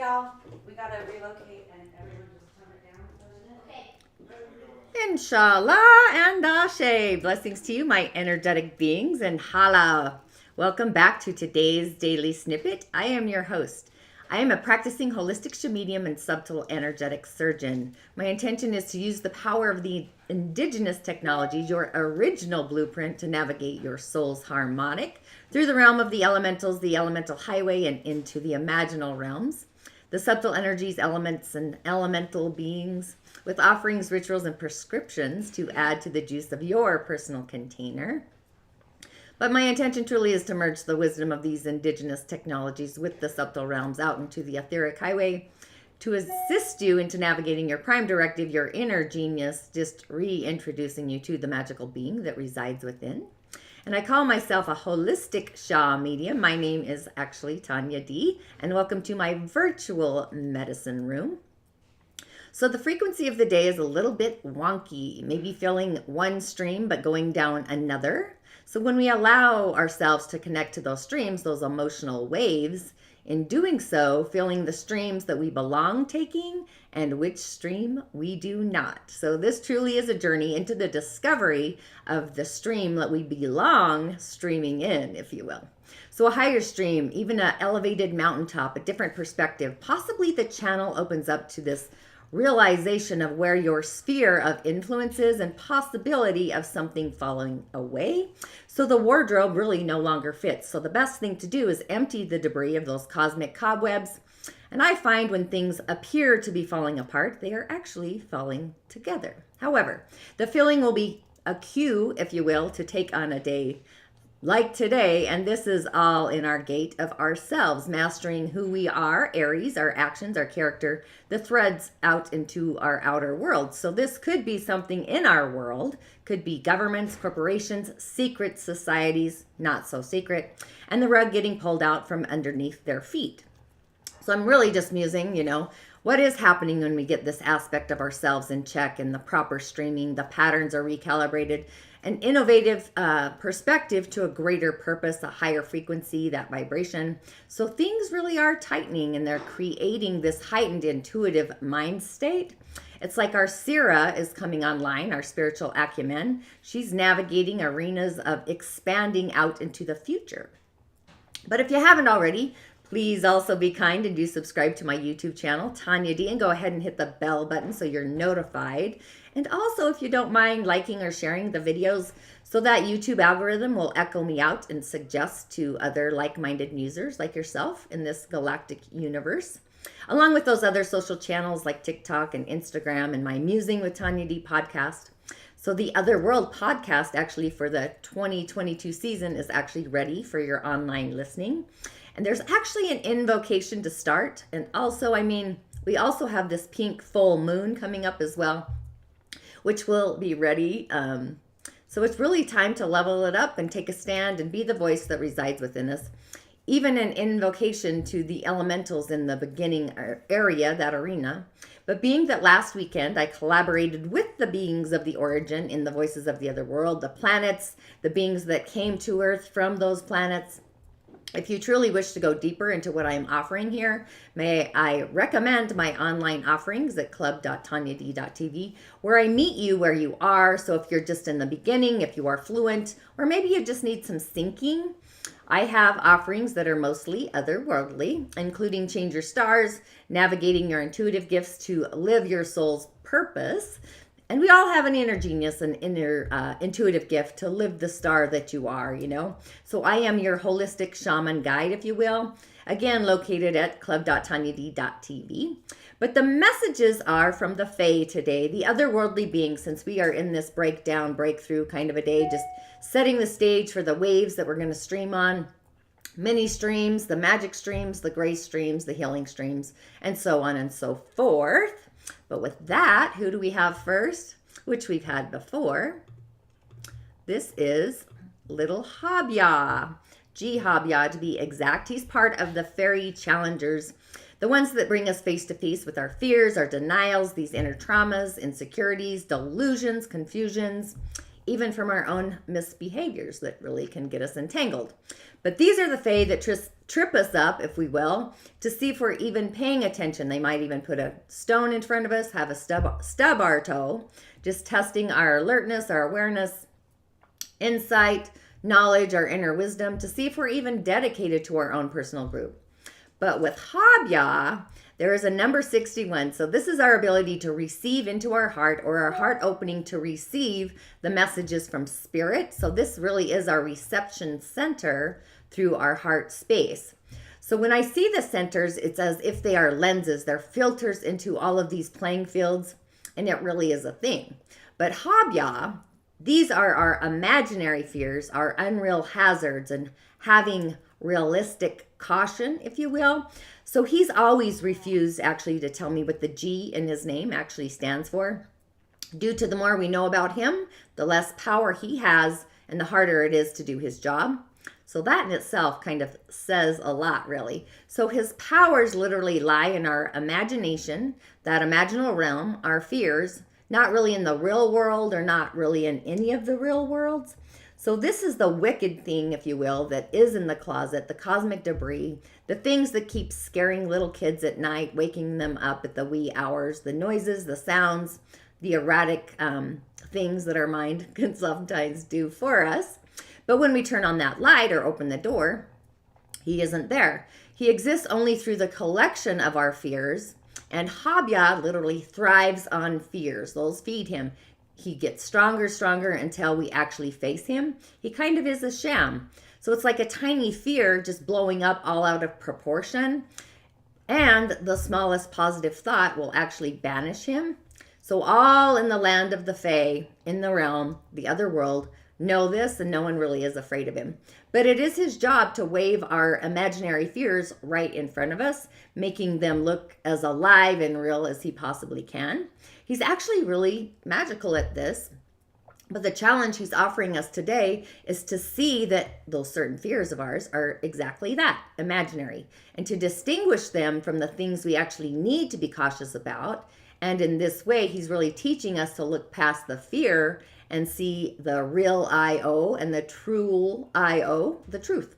y'all. We gotta relocate and everyone just turn it down for a minute. Okay. InShalla and Ashe. Blessings to you, my energetic beings, and hala. Welcome back to today's daily snippet. I am your host. I am a practicing holistic Sha'medium and subtle energetic surgeon. My intention is to use the power of the indigenous technologies, your original blueprint, to navigate your soul's harmonic through the realm of the elementals, the elemental highway, and into the imaginal realms. The subtle energies, elements, and elemental beings, with offerings, rituals, and prescriptions to add to the juice of your personal container. But my intention truly is to merge the wisdom of these indigenous technologies with the subtle realms out into the etheric highway to assist you into navigating your prime directive, your inner genius, just reintroducing you to the magical being that resides within. And I call myself a holistic Sha'medium. My name is actually Tonya D, and welcome to my virtual medicine room. So the frequency of the day is a little bit wonky, maybe feeling one stream but going down another. So when we allow ourselves to connect to those streams, those emotional waves, in doing so, feeling the streams that we belong taking and which stream we do not. So this truly is a journey into the discovery of the stream that we belong streaming in, if you will. So a higher stream, even an elevated mountaintop, a different perspective, possibly the channel opens up to this realization of where your sphere of influence is and possibility of something falling away. So the wardrobe really no longer fits. So the best thing to do is empty the debris of those cosmic cobwebs. And I find when things appear to be falling apart, they are actually falling together. However, the feeling will be a cue, if you will, to take on a day like today, and this is all in our gate of ourselves, mastering who we are, Aries, our actions, our character, the threads out into our outer world. So this could be something in our world, could be governments, corporations, secret societies, not so secret, and the rug getting pulled out from underneath their feet. So I'm really just musing, what is happening when we get this aspect of ourselves in check and the proper streaming, the patterns are recalibrated, an innovative perspective to a greater purpose, a higher frequency, that vibration. So things really are tightening and they're creating this heightened intuitive mind state. It's like our Sira is coming online, our spiritual acumen. She's navigating arenas of expanding out into the future. But if you haven't already, please also be kind and do subscribe to my YouTube channel, Tonya D, and go ahead and hit the bell button so you're notified. And also, if you don't mind liking or sharing the videos so that YouTube algorithm will echo me out and suggest to other like-minded users like yourself in this galactic universe, along with those other social channels like TikTok and Instagram and my Musing with Tonya D podcast. So the OtherWorld podcast actually for the 2022 season is actually ready for your online listening. And there's actually an invocation to start. And also, we also have this pink full moon coming up as well, which will be ready. So it's really time to level it up and take a stand and be the voice that resides within us. Even an invocation to the elementals in the beginning area, that arena. But being that last weekend I collaborated with the beings of the origin in the voices of the other world, the planets, the beings that came to Earth from those planets. If you truly wish to go deeper into what I'm offering here, may I recommend my online offerings at club.tonyad.tv, where I meet you where you are. So if you're just in the beginning, if you are fluent, or maybe you just need some syncing, I have offerings that are mostly otherworldly, including Change Your Stars, navigating your intuitive gifts to live your soul's purpose. And we all have an inner genius, an inner intuitive gift to live the star that you are, So I am your holistic shaman guide, if you will. Again, located at club.tonyad.tv. But the messages are from the Fae today, the otherworldly beings, since we are in this breakdown, breakthrough kind of a day, just setting the stage for the waves that we're going to stream on. Mini streams, the magic streams, the grace streams, the healing streams, and so on and so forth. But with that, who do we have first? Which we've had before. This is little Hobyah. Hobyah to be exact. He's part of the fairy challengers, the ones that bring us face to face with our fears, our denials, these inner traumas, insecurities, delusions, confusions, even from our own misbehaviors that really can get us entangled. But these are the fae that trip us up, if we will, to see if we're even paying attention. They might even put a stone in front of us, have a stub our toe, just testing our alertness, our awareness, insight, knowledge, our inner wisdom, to see if we're even dedicated to our own personal group. But with Hobyah, there is a number 61. So this is our ability to receive into our heart, or our heart opening to receive the messages from spirit. So this really is our reception center through our heart space. So when I see the centers, it's as if they are lenses. They're filters into all of these playing fields, and it really is a thing. But Hobyah, these are our imaginary fears, our unreal hazards, and having realistic caution, if you will. So he's always refused actually to tell me what the G in his name actually stands for. Due to the more we know about him, the less power he has and the harder it is to do his job. So that in itself kind of says a lot, really. So his powers literally lie in our imagination, that imaginal realm, our fears, not really in the real world, or not really in any of the real worlds. So this is the wicked thing, if you will, that is in the closet, the cosmic debris, the things that keep scaring little kids at night, waking them up at the wee hours, the noises, the sounds, the erratic things that our mind can sometimes do for us. But when we turn on that light or open the door, he isn't there. He exists only through the collection of our fears, and Hobyah literally thrives on fears. Those feed him. He gets stronger until we actually face him. He kind of is a sham. So it's like a tiny fear just blowing up all out of proportion. And the smallest positive thought will actually banish him. So all in the land of the fae, in the realm, the other world, know this, and no one really is afraid of him. But it is his job to wave our imaginary fears right in front of us, making them look as alive and real as he possibly can. He's actually really magical at this. But the challenge he's offering us today is to see that those certain fears of ours are exactly that, imaginary, and to distinguish them from the things we actually need to be cautious about. And in this way, he's really teaching us to look past the fear and see the real I-O and the true I-O, the truth.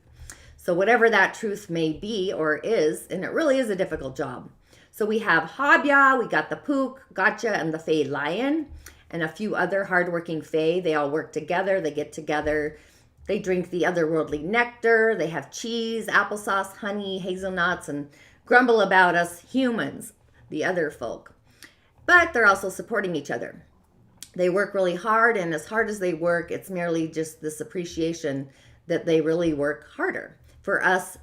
So whatever that truth may be or is, and it really is a difficult job. So we have Hobyah, we got the Pook, Gotcha, and the Fae Lion, and a few other hardworking Fae. They all work together, they get together, they drink the otherworldly nectar, they have cheese, applesauce, honey, hazelnuts, and grumble about us humans, the other folk. But they're also supporting each other. They work really hard, and as hard as they work, it's merely just this appreciation that they really work harder for us,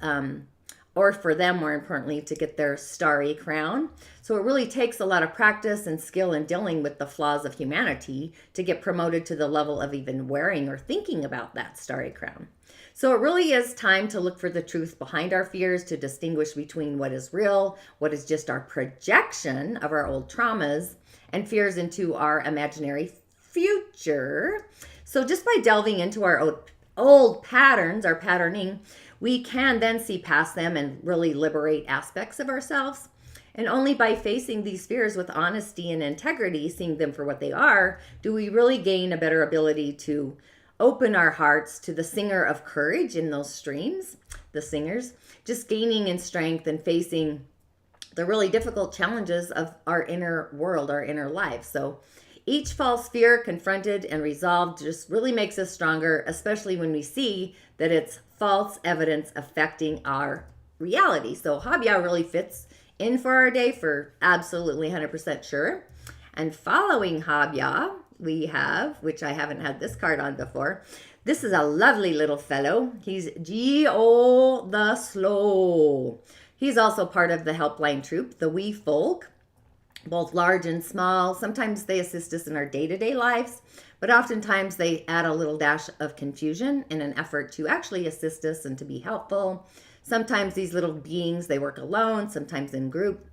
or for them, more importantly, to get their starry crown. So it really takes a lot of practice and skill in dealing with the flaws of humanity to get promoted to the level of even wearing or thinking about that starry crown. So it really is time to look for the truth behind our fears, to distinguish between what is real, what is just our projection of our old traumas, and fears into our imaginary future. So just by delving into our old patterns, our patterning, we can then see past them and really liberate aspects of ourselves. And only by facing these fears with honesty and integrity, seeing them for what they are, do we really gain a better ability to open our hearts to the singer of courage in those streams, the singers, just gaining in strength and facing the really difficult challenges of our inner world, our inner life. So each false fear confronted and resolved just really makes us stronger, especially when we see that it's false evidence affecting our reality. So Hobyah really fits in for our day for absolutely 100% sure. And following Hobyah, we have, which I haven't had this card on before, this is a lovely little fellow. He's Geo the Slow. He's also part of the helpline troop, the wee folk, both large and small. Sometimes they assist us in our day-to-day lives, but oftentimes they add a little dash of confusion in an effort to actually assist us and to be helpful. Sometimes these little beings, they work alone, sometimes in group.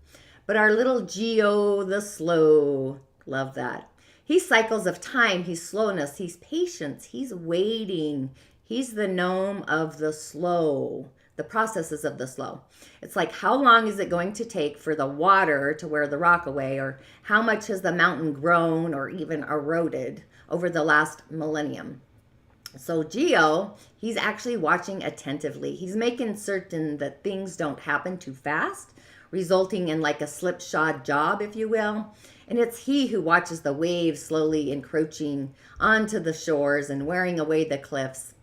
But our little Geo the Slow, love that. He's cycles of time, he's slowness, he's patience, he's waiting. He's the gnome of the slow, the processes of the slow. It's like, how long is it going to take for the water to wear the rock away? Or how much has the mountain grown or even eroded? over the last millennium. So Geo, he's actually watching attentively. He's making certain that things don't happen too fast, resulting in like a slipshod job, if you will. And it's he who watches the waves slowly encroaching onto the shores and wearing away the cliffs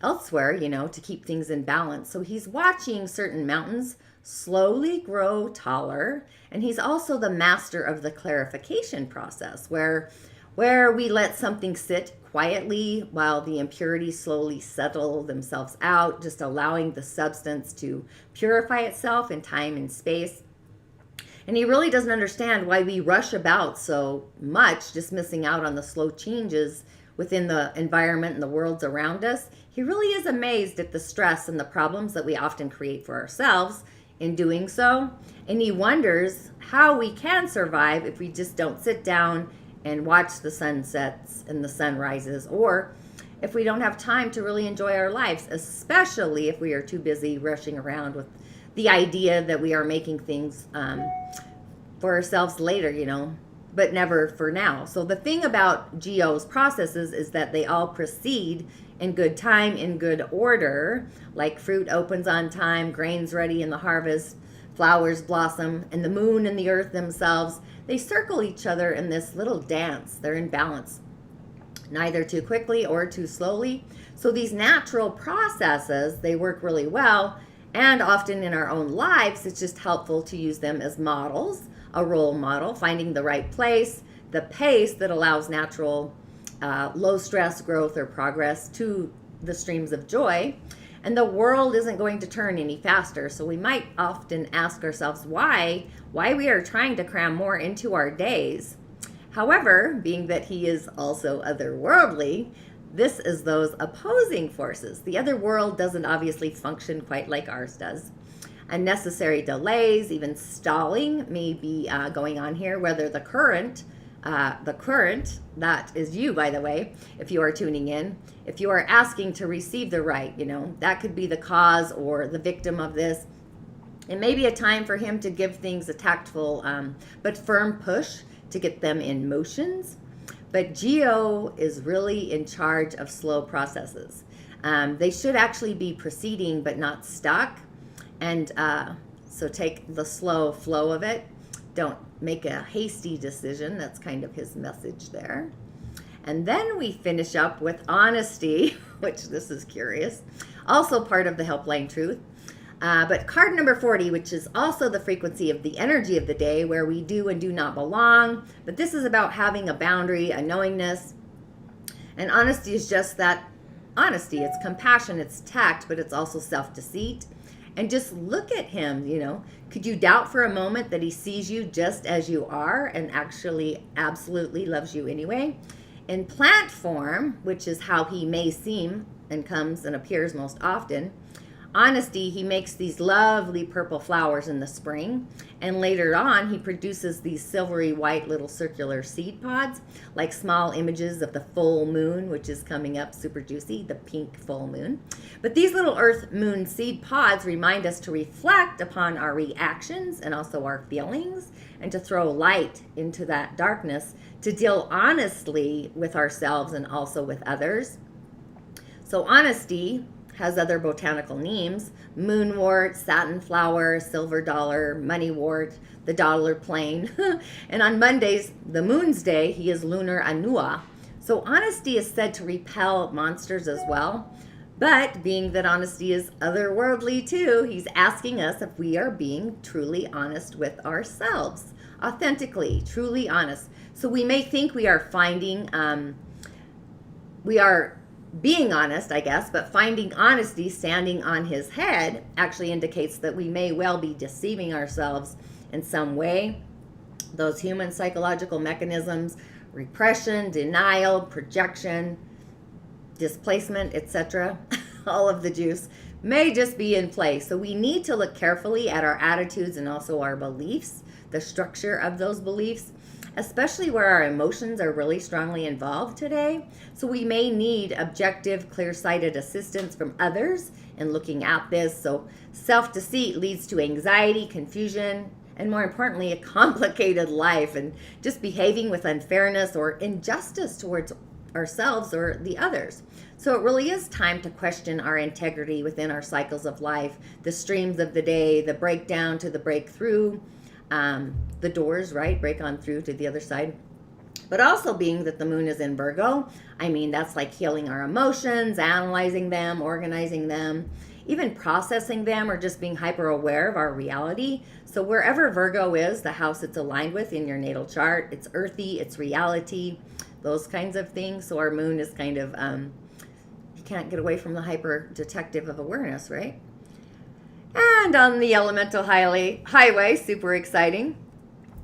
elsewhere, to keep things in balance. So he's watching certain mountains slowly grow taller. And he's also the master of the clarification process, where we let something sit quietly while the impurities slowly settle themselves out, just allowing the substance to purify itself in time and space. And he really doesn't understand why we rush about so much, just missing out on the slow changes within the environment and the worlds around us. He really is amazed at the stress and the problems that we often create for ourselves in doing so. And he wonders how we can survive if we just don't sit down and watch the sunsets and the sunrises, or if we don't have time to really enjoy our lives, especially if we are too busy rushing around with the idea that we are making things for ourselves later, but never for now. So the thing about Geo's processes is that they all proceed in good time, in good order, like fruit opens on time, grains ready in the harvest, flowers blossom, and the moon and the earth themselves, they circle each other in this little dance. They're in balance, neither too quickly or too slowly. So these natural processes, they work really well, and often in our own lives, it's just helpful to use them as models, a role model, finding the right place, the pace that allows natural low stress growth or progress to the streams of joy. And the world isn't going to turn any faster. So we might often ask ourselves why we are trying to cram more into our days. However, being that he is also otherworldly, this is those opposing forces. The other world doesn't obviously function quite like ours does. Unnecessary delays, even stalling may be going on here, whether the current, that is you, by the way, if you are tuning in, if you are asking to receive the right, that could be the cause or the victim of this. It may be a time for him to give things a tactful but firm push to get them in motions. But Geo is really in charge of slow processes. They should actually be proceeding but not stuck. And so take the slow flow of it. Don't make a hasty decision. That's kind of his message there. And then we finish up with honesty, which this is curious. Also part of the helpline truth. But card number 40, which is also the frequency of the energy of the day, where we do and do not belong. But this is about having a boundary, a knowingness. And honesty is just that honesty. It's compassion, it's tact, but it's also self-deceit. And just look at him, Could you doubt for a moment that he sees you just as you are and actually absolutely loves you anyway? In plant form, which is how he may seem and comes and appears most often, honesty, he makes these lovely purple flowers in the spring, and later on he produces these silvery white little circular seed pods, like small images of the full moon, which is coming up super juicy, the pink full moon. But these little earth moon seed pods remind us to reflect upon our reactions and also our feelings, and to throw light into that darkness, to deal honestly with ourselves and also with others. So honesty has other botanical names: moonwort, satin flower, silver dollar, moneywort, the dollar plane. And on Mondays, the moon's day, he is lunar Anua. So honesty is said to repel monsters as well. But being that honesty is otherworldly too, he's asking us if we are being truly honest with ourselves, authentically, truly honest. So we may think we are being honest, I guess, but finding honesty standing on his head actually indicates that we may well be deceiving ourselves in some way. Those human psychological mechanisms, repression, denial, projection, displacement, etc., all of the juice may just be in play. So we need to look carefully at our attitudes and also our beliefs, the structure of those beliefs, especially where our emotions are really strongly involved today. So we may need objective, clear-sighted assistance from others in looking at this. So self-deceit leads to anxiety, confusion, and more importantly, a complicated life, and just behaving with unfairness or injustice towards ourselves or the others. So it really is time to question our integrity within our cycles of life, the streams of the day, the breakdown to the breakthrough, the doors, right? Break on through to the other side. But also being that the moon is in Virgo, I mean, that's like healing our emotions, analyzing them, organizing them, even processing them, or just being hyper aware of our reality. So wherever Virgo is, the house it's aligned with in your natal chart, it's earthy, it's reality, those kinds of things. So our moon is kind of, you can't get away from the hyper detective of awareness, right? And on the elemental highway, super exciting,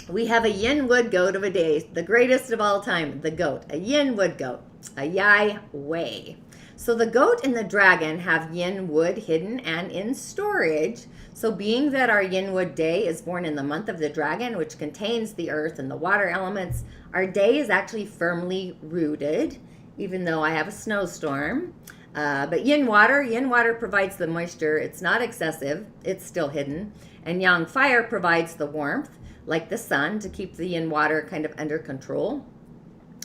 we have a Yin Wood Goat of a day, the greatest of all time, the goat, a Yin Wood Goat, a Yai Way. So the goat and the dragon have yin wood hidden and in storage. So being that our Yin Wood day is born in the month of the dragon, which contains the earth and the water elements, our day is actually firmly rooted, even though I have a snowstorm. But yin water provides the moisture. It's not excessive. It's still hidden. And yang fire provides the warmth, like the sun, to keep the yin water kind of under control.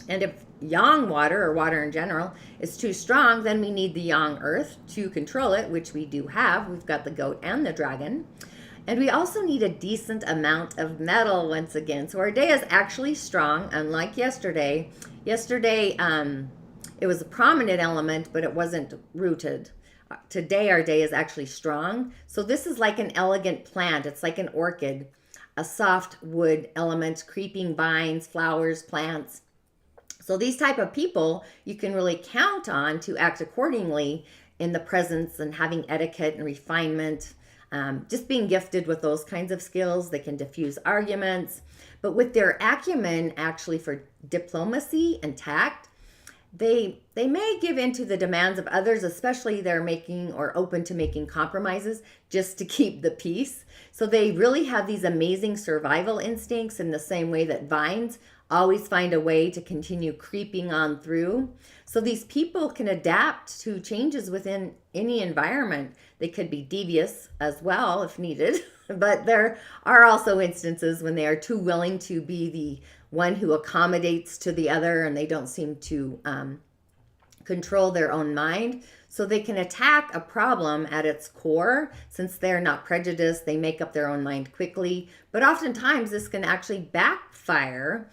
And if yang water, or water in general, is too strong, then we need the yang earth to control it, which we do have. We've got the goat and the dragon. And we also need a decent amount of metal once again. So our day is actually strong, unlike yesterday. Yesterday, it was a prominent element, but it wasn't rooted. Today, our day is actually strong. So this is like an elegant plant. It's like an orchid, a soft wood element, creeping vines, flowers, plants. So these type of people you can really count on to act accordingly in the presence and having etiquette and refinement. Just being gifted with those kinds of skills. They can diffuse arguments. But with their acumen actually for diplomacy and tact, they may give in to the demands of others, especially they're making or open to making compromises just to keep the peace. So they really have these amazing survival instincts in the same way that vines always find a way to continue creeping on through. So these people can adapt to changes within any environment. They could be devious as well if needed, but there are also instances when they are too willing to be the one who accommodates to the other, and they don't seem to control their own mind. So they can attack a problem at its core. Since they're not prejudiced, they make up their own mind quickly. But oftentimes this can actually backfire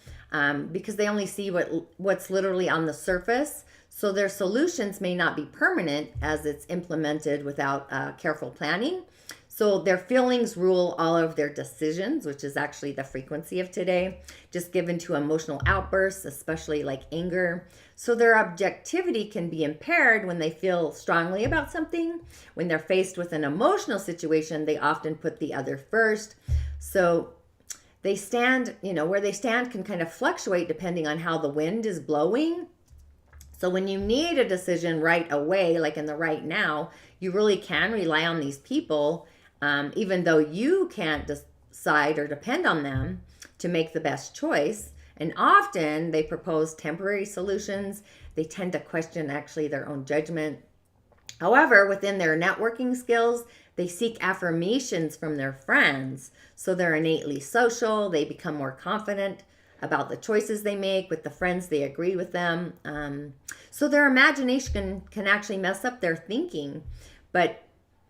because they only see what's literally on the surface. So their solutions may not be permanent as it's implemented without careful planning. So their feelings rule all of their decisions, which is actually the frequency of today, just given to emotional outbursts, especially like anger. So their objectivity can be impaired when they feel strongly about something. When they're faced with an emotional situation, they often put the other first. So they stand, where they stand can kind of fluctuate depending on how the wind is blowing. So when you need a decision right away, like in the right now, you really can rely on these people, even though you can't decide or depend on them to make the best choice. And often they propose temporary solutions. They tend to question actually their own judgment. However, within their networking skills, they seek affirmations from their friends. So they're innately social. They become more confident about the choices they make with the friends they agree with them. So their imagination can actually mess up their thinking. But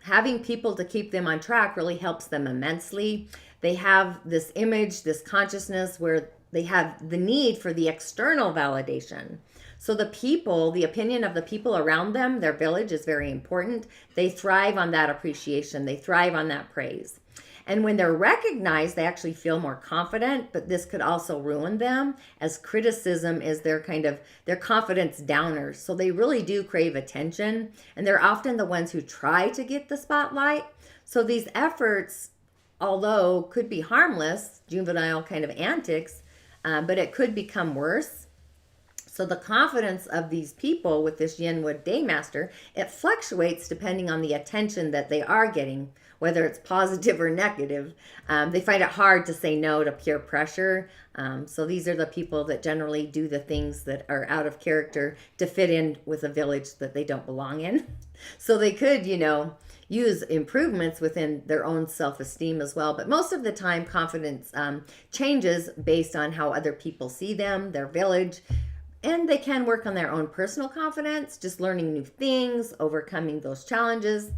having people to keep them on track really helps them immensely. They have this image, this consciousness where they have the need for the external validation. So the people, the opinion of the people around them, their village is very important. They thrive on that appreciation. They thrive on that praise. And when they're recognized, they actually feel more confident, but this could also ruin them as criticism is their confidence downers. So they really do crave attention, and they're often the ones who try to get the spotlight. So these efforts, although could be harmless, juvenile kind of antics, but it could become worse. So the confidence of these people with this Yinwood Daymaster, it fluctuates depending on the attention that they are getting, whether it's positive or negative. They find it hard to say no to peer pressure. So these are the people that generally do the things that are out of character to fit in with a village that they don't belong in. So they could, use improvements within their own self-esteem as well. But most of the time, confidence changes based on how other people see them, their village, And they can work on their own personal confidence, just learning new things, overcoming those challenges.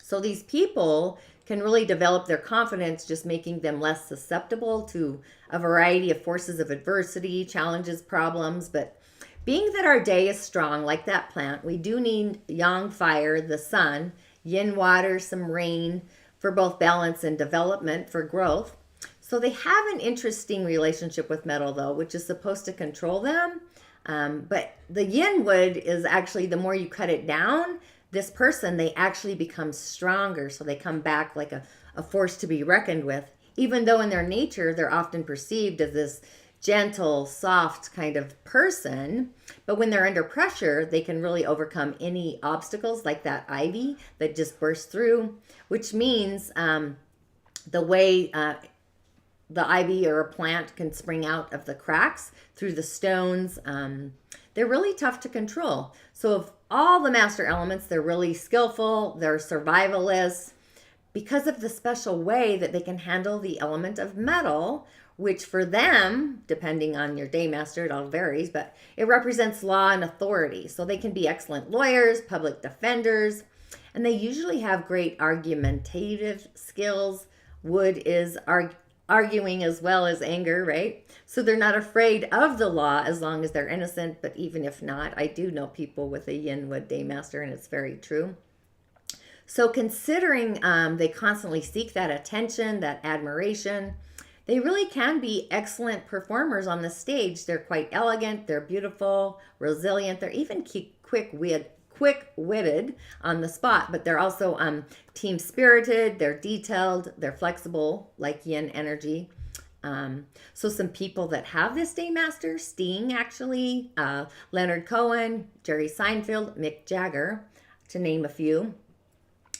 So these people can really develop their confidence, just making them less susceptible to a variety of forces of adversity, challenges, problems. But being that our day is strong, like that plant, we do need yang fire, the sun, yin water, some rain for both balance and development for growth. So they have an interesting relationship with metal, though, which is supposed to control them. But the yin wood is actually, the more you cut it down, this person, they actually become stronger. So they come back like a force to be reckoned with, even though in their nature, they're often perceived as this gentle, soft kind of person. But when they're under pressure, they can really overcome any obstacles, like that ivy that just burst through, which means the way the ivy or a plant can spring out of the cracks through the stones, they're really tough to control. So of all the master elements, they're really skillful, they're survivalists, because of the special way that they can handle the element of metal, which for them, depending on your Daymaster, it all varies, but it represents law and authority. So they can be excellent lawyers, public defenders, and they usually have great argumentative skills. Wood is arguing as well as anger, right? So they're not afraid of the law as long as they're innocent, but even if not, I do know people with a Yinwood Daymaster, and it's very true. So considering they constantly seek that attention, that admiration, they really can be excellent performers on the stage. They're quite elegant, they're beautiful, resilient, they're even quick-witted on the spot, but they're also team-spirited, they're detailed, they're flexible, like yin energy. So some people that have this Daymaster, Sting actually, Leonard Cohen, Jerry Seinfeld, Mick Jagger, to name a few.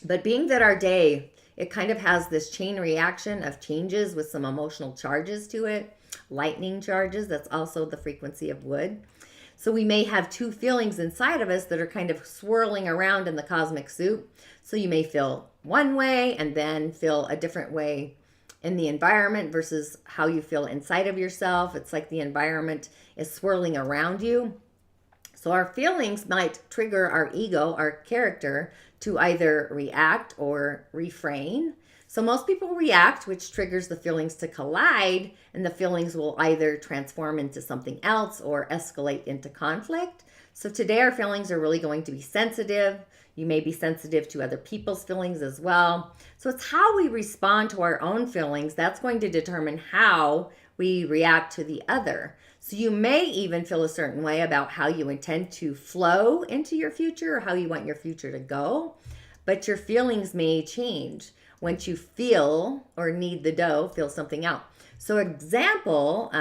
But being that our day, it kind of has this chain reaction of changes with some emotional charges to it, lightning charges, that's also the frequency of wood. So we may have two feelings inside of us that are kind of swirling around in the cosmic soup. So you may feel one way and then feel a different way in the environment versus how you feel inside of yourself. It's like the environment is swirling around you. So our feelings might trigger our ego, our character, to either react or refrain. So most people react, which triggers the feelings to collide, and the feelings will either transform into something else or escalate into conflict. So today our feelings are really going to be sensitive. You may be sensitive to other people's feelings as well. So it's how we respond to our own feelings that's going to determine how we react to the other. So you may even feel a certain way about how you intend to flow into your future or how you want your future to go, but your feelings may change once you feel or need the dough, feel something out. So example,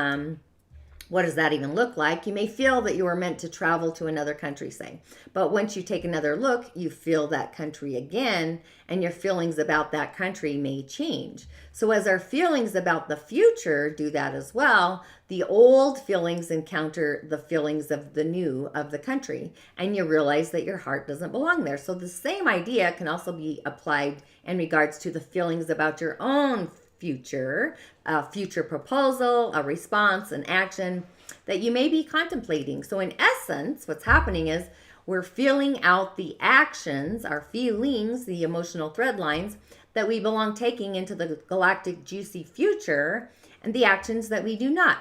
what does that even look like? You may feel that you were meant to travel to another country, say, but once you take another look, you feel that country again, and your feelings about that country may change. So as our feelings about the future do that as well, the old feelings encounter the feelings of the new of the country, and you realize that your heart doesn't belong there. So the same idea can also be applied in regards to the feelings about your own future, a future proposal, a response, an action that you may be contemplating. So in essence, what's happening is we're feeling out the actions, our feelings, the emotional thread lines that we belong taking into the galactic juicy future, and the actions that we do not.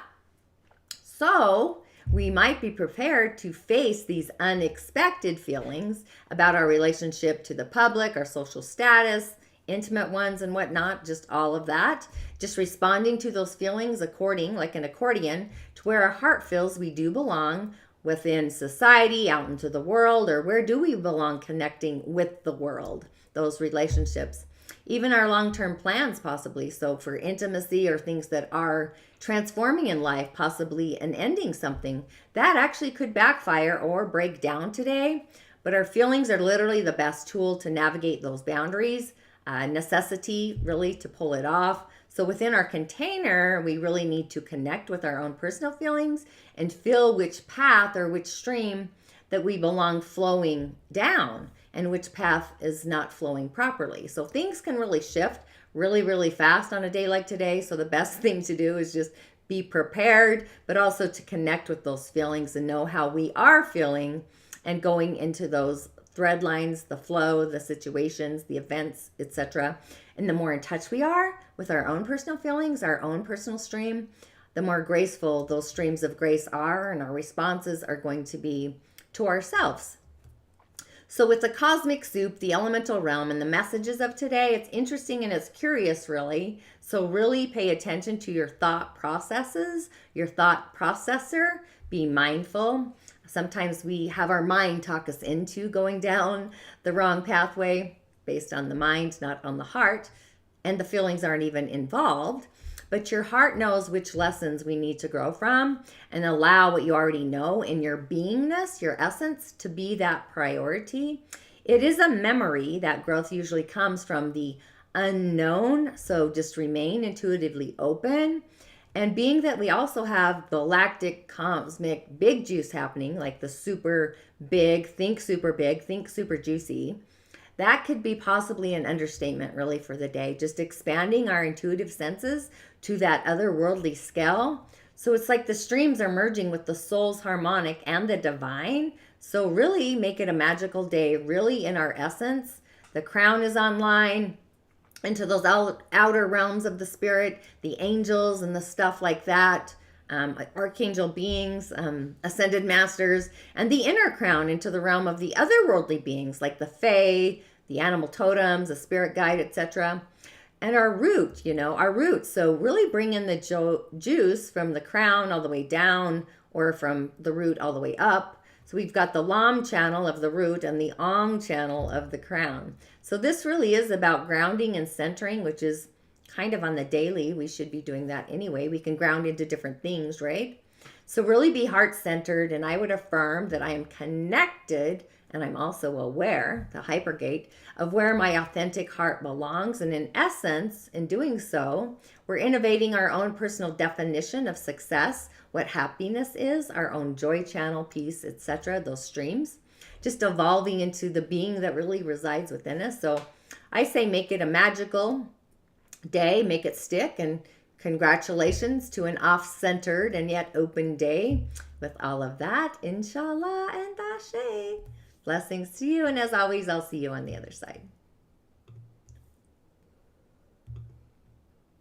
So we might be prepared to face these unexpected feelings about our relationship to the public, our social status, intimate ones and whatnot, just all of that. Just responding to those feelings according, like an accordion, to where our heart feels we do belong within society, out into the world, or where do we belong connecting with the world, those relationships. Even our long-term plans possibly, so for intimacy or things that are transforming in life, possibly and ending something, that actually could backfire or break down today. But our feelings are literally the best tool to navigate those boundaries. Necessity really to pull it off. So within our container, we really need to connect with our own personal feelings and feel which path or which stream that we belong flowing down and which path is not flowing properly. So things can really shift really, really fast on a day like today. So the best thing to do is just be prepared, but also to connect with those feelings and know how we are feeling and going into those thread lines, the flow, the situations, the events, etc. And the more in touch we are with our own personal feelings, our own personal stream, the more graceful those streams of grace are, and our responses are going to be to ourselves. So with the cosmic soup, the elemental realm, and the messages of today, it's interesting and it's curious, really. So really pay attention to your thought processes, your thought processor. Be mindful. Sometimes we have our mind talk us into going down the wrong pathway based on the mind, not on the heart, and the feelings aren't even involved. But your heart knows which lessons we need to grow from, and allow what you already know in your beingness, your essence, to be that priority. It is a memory. That growth usually comes from the unknown, so just remain intuitively open. And being that we also have the galactic cosmic big juice happening, like the super big, think super juicy, that could be possibly an understatement really for the day. Just expanding our intuitive senses to that otherworldly scale. So it's like the streams are merging with the soul's harmonic and the divine. So really make it a magical day, really in our essence. The crown is online. Into those outer realms of the spirit, the angels and the stuff like that, archangel beings, ascended masters, and the inner crown into the realm of the otherworldly beings like the fae, the animal totems, the spirit guide, etc. And our root, our roots. So really bring in the juice from the crown all the way down, or from the root all the way up. So we've got the Lam channel of the root and the Ong channel of the crown. So this really is about grounding and centering, which is kind of on the daily. We should be doing that anyway. We can ground into different things, right? So really be heart-centered, and I would affirm that I am connected, and I'm also aware, the hypergate, of where my authentic heart belongs. And in essence, in doing so, we're innovating our own personal definition of success, what happiness is, our own joy channel, peace, etc., those streams, just evolving into the being that really resides within us. So I say make it a magical day, make it stick, and congratulations to an off-centered and yet open day. With all of that, InShalla and Ashe. Blessings to you, and as always, I'll see you on the other side.